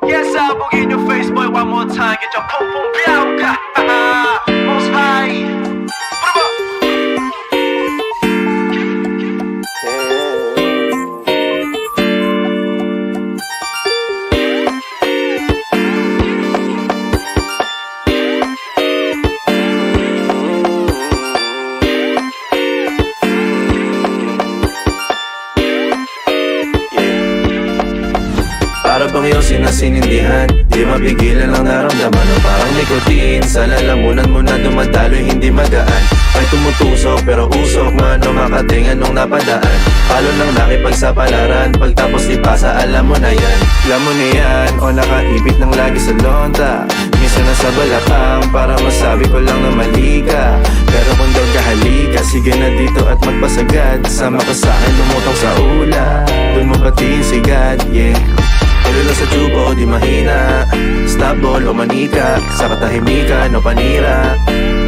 Yes, sabog in your face, boy, one more time. Get your pum pum biauka. Most high. Para bang iyong sinasinindihan, di mapigilan ang naramdaman o parang nikotin. Sa lalamunan mo na dumadaloy, hindi magaan. May tumutusok pero usok man o makatingan nung napadaan. Palo lang nakipagsapalaran, pagtapos di pasa, alam mo na yan. Alam mo na yan, o nakaibit ng lagi sa lonta. Minsan nasa balakang, para masabi ko lang na mali ka. Pero kung daw kahalika, sige na dito at magpasagad. Sama ka sa'kin, lumutang sa ula, dun mo patiin si God, yeah. Tulala sa tubo, di mahina. Stop ball o manika, sa katahimikan o panira.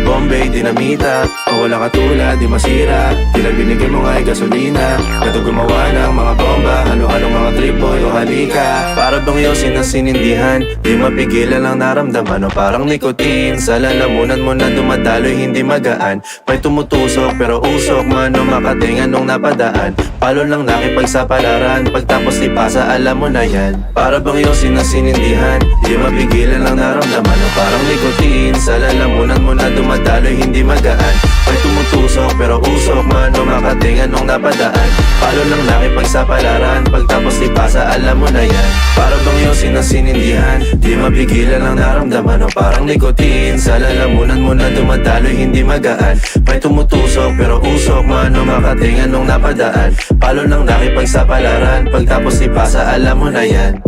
Bombay, dinamita, o wala katulad, di masira. Tila binigay mo nga'y gasolina. Gato gumawa ng mga bomba, halo-halong mga trip boy o halika. Para bang iyong sinasinindihan, di mapigilan ang naramdaman o parang nikotin. Sa lalamunan mo na dumadaloy, hindi magaan. May tumutusok pero usok man o makatingan nung napadaan. Palo lang nakipagsapalaran, pagtapos di pasa, alam mo na yan. Para bang iyong sinasinindihan, di mapigilan ang naramdaman o parang nikotin. Sa lalamunan mo na dumadaloy, hindi magaan. May tumutusok pero usok man o makatingan nung napadaan. Palo lang nakipagsapalaran, pagtapos di pasa, alam mo na yan. Para bang iyong sinasinindihan, di mapigilan ang naramdaman o parang nikotin. Sa lalamunan mo na dumadaloy, hindi magaan. May tumutusok pero usok man o makatingan nung napadaan. Palo lang nakipagsapalaran, pagtapos di pasa, alam mo na yan.